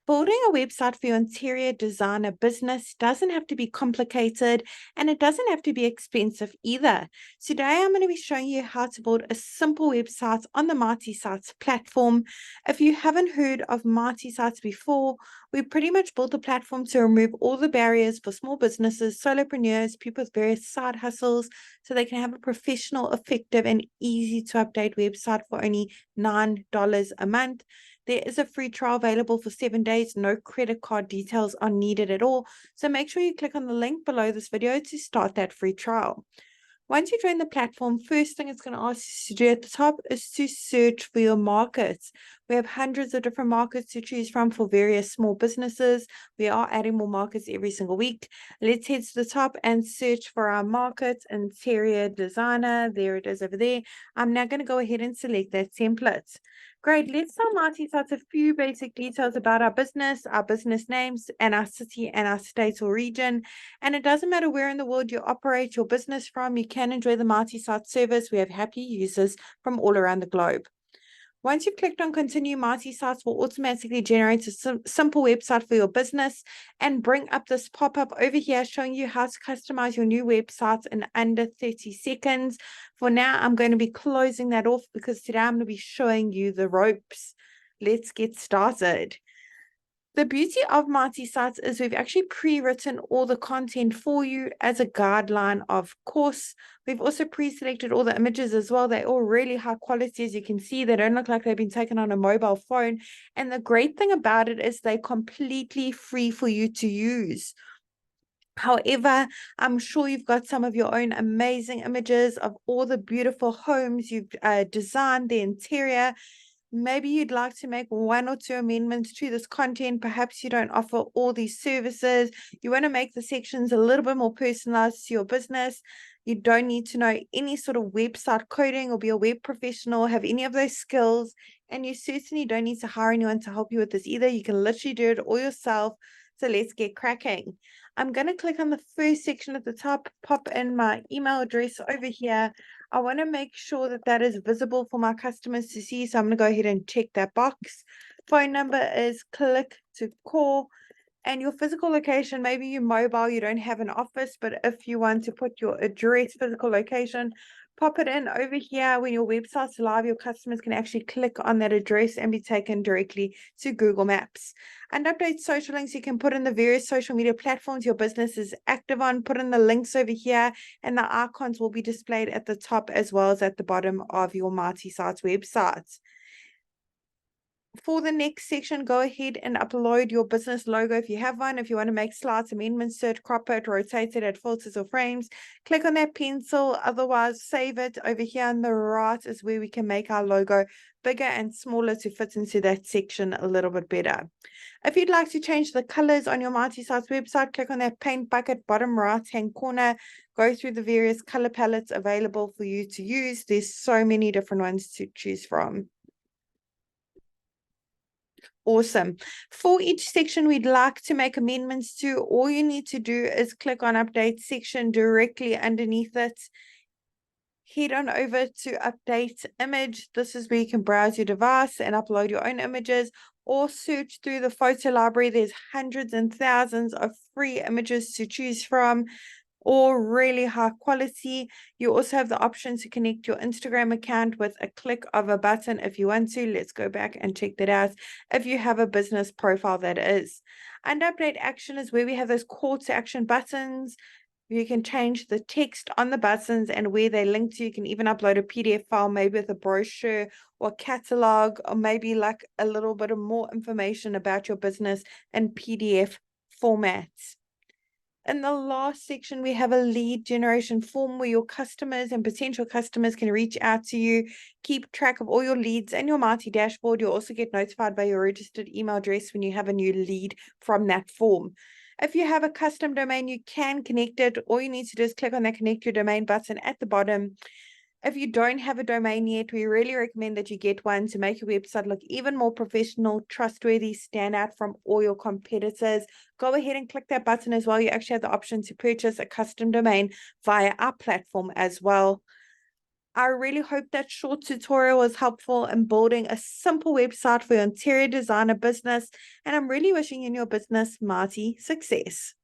Building a website for your interior designer business doesn't have to be complicated and it doesn't have to be expensive either. Today, I'm going to be showing you how to build a simple website on the MartySites platform. If you haven't heard of MartySites before, we pretty much built the platform to remove all the barriers for small businesses, solopreneurs, people with various side hustles, so they can have a professional, effective, and easy to update website for only $9 a month. There is a free trial available for 7 days. No credit card details are needed at all. So make sure you click on the link below this video to start that free trial. Once you join the platform, first thing it's going to ask you to do at the top is to search for your markets. We have hundreds of different markets to choose from for various small businesses. We are adding more markets every single week. Let's head to the top and search for our market, interior designer. There it is over there. I'm now going to go ahead and select that template. Great. Let's tell MartySites a few basic details about our business names, and our city and our state or region. And it doesn't matter where in the world you operate your business from, you can enjoy the MartySites service. We have happy users from all around the globe. Once you've clicked on continue, MartySites will automatically generate a simple website for your business and bring up this pop-up over here showing you how to customize your new website in under 30 seconds. For now, I'm going to be closing that off because today I'm going to be showing you the ropes. Let's get started. The beauty of MartySites is we've actually pre-written all the content for you as a guideline, of course. We've also pre-selected all the images as well. They're all really high quality. As you can see, they don't look like they've been taken on a mobile phone. And the great thing about it is they're completely free for you to use. However, I'm sure you've got some of your own amazing images of all the beautiful homes you've designed, the interior. Maybe you'd like to make 1 or 2 amendments to this content. Perhaps you don't offer all these services. You want to make the sections a little bit more personalized to your business. You don't need to know any sort of website coding or be a web professional, have any of those skills. And you certainly don't need to hire anyone to help you with this either. You can literally do it all yourself. So let's get cracking. I'm going to click on the first section at the top, pop in my email address over here. I want to make sure that that is visible for my customers to see. So I'm going to go ahead and check that box. Phone number is click to call. And your physical location, maybe you're mobile, you don't have an office, but if you want to put your address, physical location, pop it in over here. When your website's live, your customers can actually click on that address and be taken directly to Google Maps. And update social links, you can put in the various social media platforms your business is active on, put in the links over here, and the icons will be displayed at the top as well as at the bottom of your MartySites website. For the next section, go ahead and upload your business logo if you have one. If you want to make slides, amendments to it, crop it, rotate it, add filters or frames, click on that pencil. Otherwise, save it. Over here on the right is where we can make our logo bigger and smaller to fit into that section a little bit better. If you'd like to change the colors on your MartySites website, click on that paint bucket bottom right-hand corner. Go through the various color palettes available for you to use. There's so many different ones to choose from. Awesome. For each section we'd like to make amendments to, all you need to do is click on update section directly underneath it. Head on over to update image. This is where you can browse your device and upload your own images or search through the photo library. There's hundreds and thousands of free images to choose from, or really high quality. You also have the option to connect your Instagram account with a click of a button if you want to. Let's go back and check that out if you have a business profile, that is. And update action is where we have those call to action buttons. You can change the text on the buttons and where they link to. You can even upload a PDF file, maybe with a brochure or catalog, or maybe like a little bit of more information about your business in PDF formats. In the last section, we have a lead generation form where your customers and potential customers can reach out to you, keep track of all your leads and your Marty dashboard. You'll also get notified by your registered email address when you have a new lead from that form. If you have a custom domain, you can connect it. All you need to do is click on that connect your domain button at the bottom. If you don't have a domain yet, we really recommend that you get one to make your website look even more professional, trustworthy, stand out from all your competitors. Go ahead and click that button as well. You actually have the option to purchase a custom domain via our platform as well. I really hope that short tutorial was helpful in building a simple website for your interior designer business, and I'm really wishing you and your business mighty success.